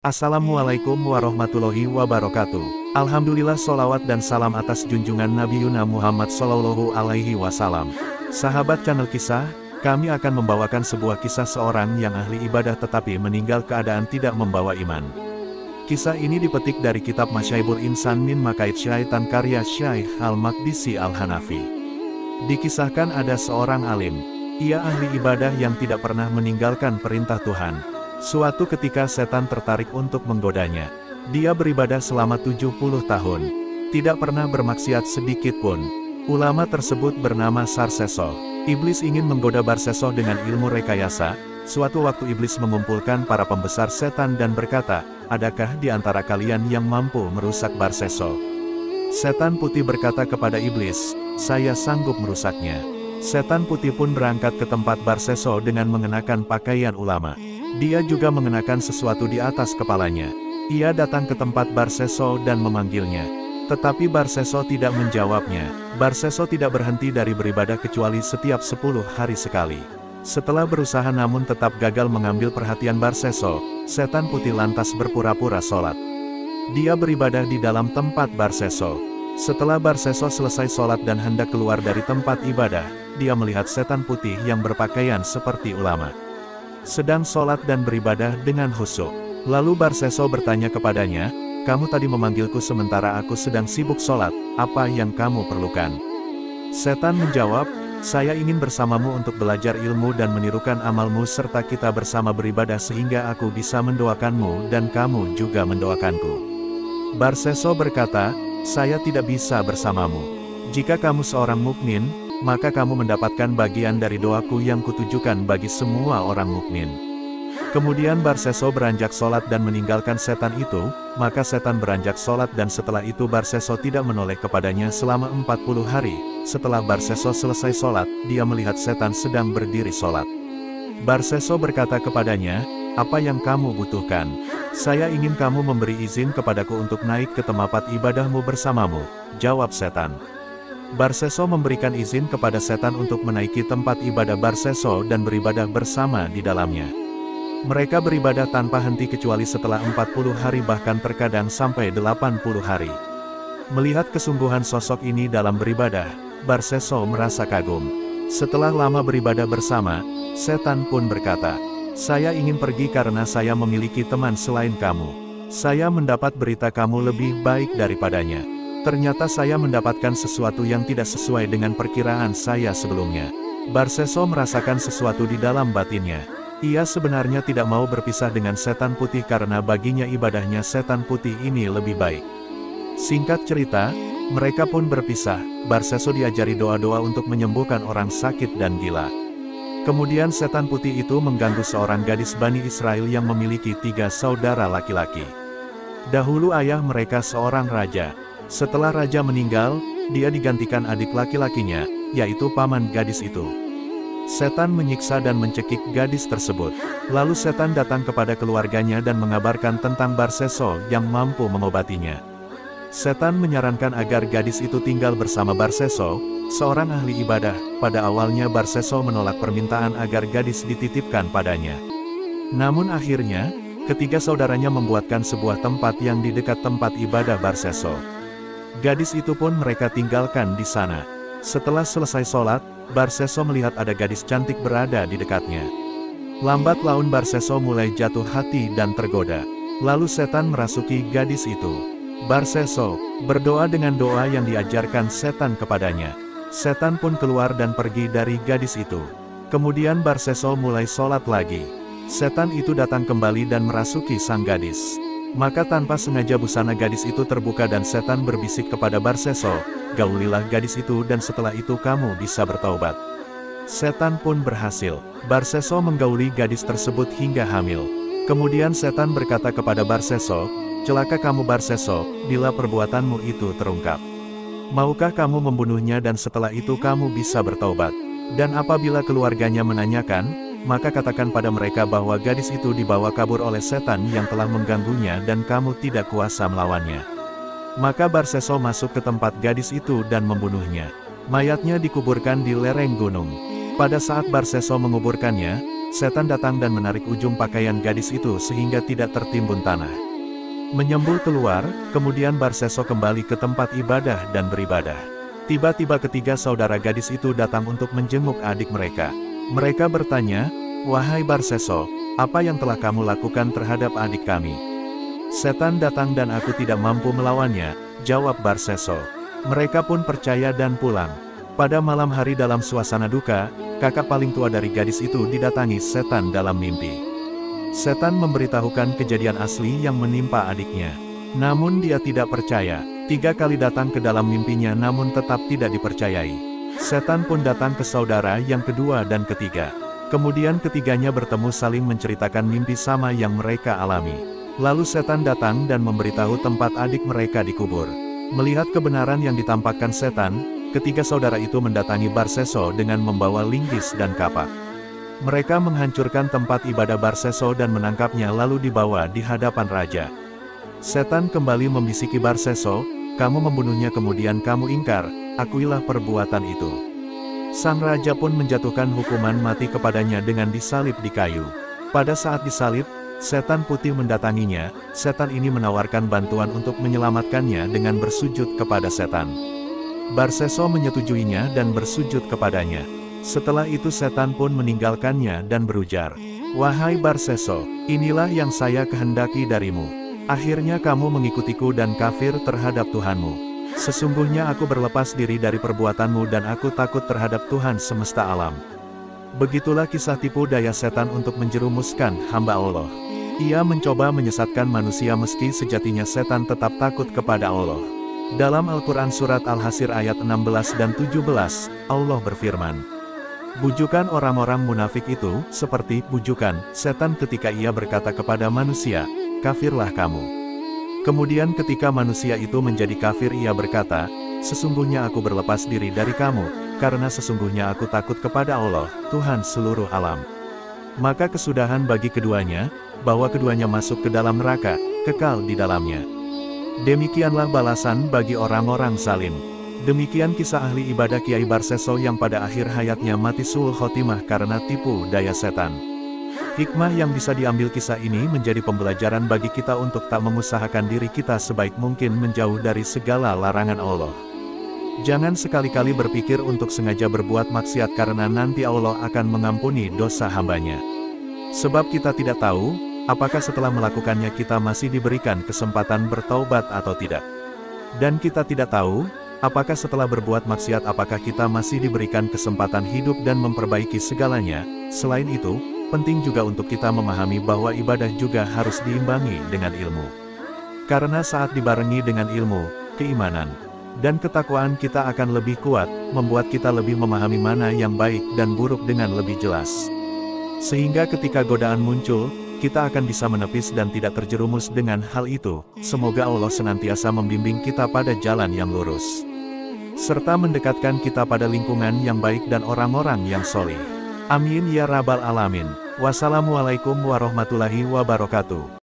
Assalamualaikum warahmatullahi wabarakatuh. Alhamdulillah, sholawat dan salam atas junjungan Nabi Yuna Muhammad Sallallahu Alaihi Wasallam. Sahabat channel kisah, kami akan membawakan sebuah kisah seorang yang ahli ibadah tetapi meninggal keadaan tidak membawa iman. Kisah ini dipetik dari kitab Masyaibul Insan min Makaid Syaitan karya Syekh Al-Maqdisi Al-Hanafi. Dikisahkan ada seorang alim. Ia ahli ibadah yang tidak pernah meninggalkan perintah Tuhan. Suatu ketika setan tertarik untuk menggodanya. Dia beribadah selama 70 tahun. Tidak pernah bermaksiat sedikit pun. Ulama tersebut bernama Sarseso. Iblis ingin menggoda Barseso dengan ilmu rekayasa. Suatu waktu iblis mengumpulkan para pembesar setan dan berkata, "Adakah di antara kalian yang mampu merusak Barseso?" Setan putih berkata kepada iblis, "Saya sanggup merusaknya." Setan putih pun berangkat ke tempat Barseso dengan mengenakan pakaian ulama. Dia juga mengenakan sesuatu di atas kepalanya. Ia datang ke tempat Barseso dan memanggilnya. Tetapi Barseso tidak menjawabnya. Barseso tidak berhenti dari beribadah kecuali setiap 10 hari sekali. Setelah berusaha namun tetap gagal mengambil perhatian Barseso, setan putih lantas berpura-pura sholat. Dia beribadah di dalam tempat Barseso. Setelah Barseso selesai sholat dan hendak keluar dari tempat ibadah, dia melihat setan putih yang berpakaian seperti ulama sedang sholat dan beribadah dengan khusyuk. Lalu Barseso bertanya kepadanya, "Kamu tadi memanggilku sementara aku sedang sibuk sholat, apa yang kamu perlukan?" Setan menjawab, "Saya ingin bersamamu untuk belajar ilmu dan menirukan amalmu serta kita bersama beribadah sehingga aku bisa mendoakanmu dan kamu juga mendoakanku." Barseso berkata, "Saya tidak bisa bersamamu. Jika kamu seorang mukmin, maka kamu mendapatkan bagian dari doaku yang kutujukan bagi semua orang mukmin." Kemudian Barseso beranjak sholat dan meninggalkan setan itu, maka setan beranjak sholat dan setelah itu Barseso tidak menoleh kepadanya selama 40 hari. Setelah Barseso selesai sholat, dia melihat setan sedang berdiri sholat. Barseso berkata kepadanya, "Apa yang kamu butuhkan? Saya ingin kamu memberi izin kepadaku untuk naik ke tempat ibadahmu bersamamu," jawab setan. Barseso memberikan izin kepada setan untuk menaiki tempat ibadah Barseso dan beribadah bersama di dalamnya. Mereka beribadah tanpa henti kecuali setelah 40 hari bahkan terkadang sampai 80 hari. Melihat kesungguhan sosok ini dalam beribadah, Barseso merasa kagum. Setelah lama beribadah bersama, setan pun berkata, "Saya ingin pergi karena saya memiliki teman selain kamu. Saya mendapat berita kamu lebih baik daripadanya. Ternyata saya mendapatkan sesuatu yang tidak sesuai dengan perkiraan saya sebelumnya." Barseso merasakan sesuatu di dalam batinnya. Ia sebenarnya tidak mau berpisah dengan setan putih karena baginya ibadahnya setan putih ini lebih baik. Singkat cerita, mereka pun berpisah. Barseso diajari doa-doa untuk menyembuhkan orang sakit dan gila. Kemudian setan putih itu mengganggu seorang gadis Bani Israel yang memiliki 3 saudara laki-laki. Dahulu ayah mereka seorang raja. Setelah raja meninggal, dia digantikan adik laki-lakinya, yaitu paman gadis itu. Setan menyiksa dan mencekik gadis tersebut. Lalu setan datang kepada keluarganya dan mengabarkan tentang Barseso yang mampu mengobatinya. Setan menyarankan agar gadis itu tinggal bersama Barseso, seorang ahli ibadah. Pada awalnya Barseso menolak permintaan agar gadis dititipkan padanya. Namun akhirnya, ketiga saudaranya membuatkan sebuah tempat yang di dekat tempat ibadah Barseso. Gadis itu pun mereka tinggalkan di sana. Setelah selesai sholat, Barseso melihat ada gadis cantik berada di dekatnya. Lambat laun Barseso mulai jatuh hati dan tergoda. Lalu setan merasuki gadis itu. Barseso berdoa dengan doa yang diajarkan setan kepadanya. Setan pun keluar dan pergi dari gadis itu. Kemudian Barseso mulai sholat lagi. Setan itu datang kembali dan merasuki sang gadis. Maka tanpa sengaja busana gadis itu terbuka dan setan berbisik kepada Barseso, "Gaulilah gadis itu dan setelah itu kamu bisa bertaubat." Setan pun berhasil. Barseso menggauli gadis tersebut hingga hamil. Kemudian setan berkata kepada Barseso, "Celaka kamu Barseso, bila perbuatanmu itu terungkap. Maukah kamu membunuhnya dan setelah itu kamu bisa bertaubat? Dan apabila keluarganya menanyakan, maka katakan pada mereka bahwa gadis itu dibawa kabur oleh setan yang telah mengganggunya dan kamu tidak kuasa melawannya." Maka Barseso masuk ke tempat gadis itu dan membunuhnya. Mayatnya dikuburkan di lereng gunung. Pada saat Barseso menguburkannya, setan datang dan menarik ujung pakaian gadis itu sehingga tidak tertimbun tanah. Menyembul keluar, kemudian Barseso kembali ke tempat ibadah dan beribadah. Tiba-tiba ketiga saudara gadis itu datang untuk menjenguk adik mereka. Mereka bertanya, "Wahai Barseso, apa yang telah kamu lakukan terhadap adik kami?" "Setan datang dan aku tidak mampu melawannya," jawab Barseso. Mereka pun percaya dan pulang. Pada malam hari dalam suasana duka, kakak paling tua dari gadis itu didatangi setan dalam mimpi. Setan memberitahukan kejadian asli yang menimpa adiknya. Namun dia tidak percaya. 3 kali datang ke dalam mimpinya namun tetap tidak dipercayai. Setan pun datang ke saudara yang kedua dan ketiga. Kemudian ketiganya bertemu saling menceritakan mimpi sama yang mereka alami. Lalu setan datang dan memberitahu tempat adik mereka dikubur. Melihat kebenaran yang ditampakkan setan, ketiga saudara itu mendatangi Barseso dengan membawa linggis dan kapak. Mereka menghancurkan tempat ibadah Barseso dan menangkapnya lalu dibawa di hadapan raja. Setan kembali membisiki Barseso, "Kamu membunuhnya kemudian kamu ingkar, akuilah perbuatan itu." Sang raja pun menjatuhkan hukuman mati kepadanya dengan disalib di kayu. Pada saat disalib, setan putih mendatanginya. Setan ini menawarkan bantuan untuk menyelamatkannya dengan bersujud kepada setan. Barseso menyetujuinya dan bersujud kepadanya. Setelah itu setan pun meninggalkannya dan berujar, "Wahai Barseso, inilah yang saya kehendaki darimu. Akhirnya kamu mengikutiku dan kafir terhadap Tuhanmu. Sesungguhnya aku berlepas diri dari perbuatanmu dan aku takut terhadap Tuhan semesta alam." Begitulah kisah tipu daya setan untuk menjerumuskan hamba Allah. Ia mencoba menyesatkan manusia meski sejatinya setan tetap takut kepada Allah. Dalam Al-Quran Surat Al-Hasr ayat 16 dan 17, Allah berfirman, "Bujukan orang-orang munafik itu, seperti bujukan setan ketika ia berkata kepada manusia, 'Kafirlah kamu.' Kemudian ketika manusia itu menjadi kafir ia berkata, 'Sesungguhnya aku berlepas diri dari kamu, karena sesungguhnya aku takut kepada Allah, Tuhan seluruh alam.' Maka kesudahan bagi keduanya, bahwa keduanya masuk ke dalam neraka, kekal di dalamnya. Demikianlah balasan bagi orang-orang zalim." Demikian kisah ahli ibadah Kiai Barseso yang pada akhir hayatnya mati suul khotimah karena tipu daya setan. Hikmah yang bisa diambil kisah ini menjadi pembelajaran bagi kita untuk tak mengusahakan diri kita sebaik mungkin menjauh dari segala larangan Allah. Jangan sekali-kali berpikir untuk sengaja berbuat maksiat karena nanti Allah akan mengampuni dosa hambanya. Sebab kita tidak tahu, apakah setelah melakukannya kita masih diberikan kesempatan bertaubat atau tidak. Dan kita tidak tahu, apakah setelah berbuat maksiat apakah kita masih diberikan kesempatan hidup dan memperbaiki segalanya. Selain itu, penting juga untuk kita memahami bahwa ibadah juga harus diimbangi dengan ilmu. Karena saat dibarengi dengan ilmu, keimanan, dan ketakwaan kita akan lebih kuat, membuat kita lebih memahami mana yang baik dan buruk dengan lebih jelas. Sehingga ketika godaan muncul, kita akan bisa menepis dan tidak terjerumus dengan hal itu. Semoga Allah senantiasa membimbing kita pada jalan yang lurus, serta mendekatkan kita pada lingkungan yang baik dan orang-orang yang soleh. Amin ya rabbal alamin. Wassalamualaikum warahmatullahi wabarakatuh.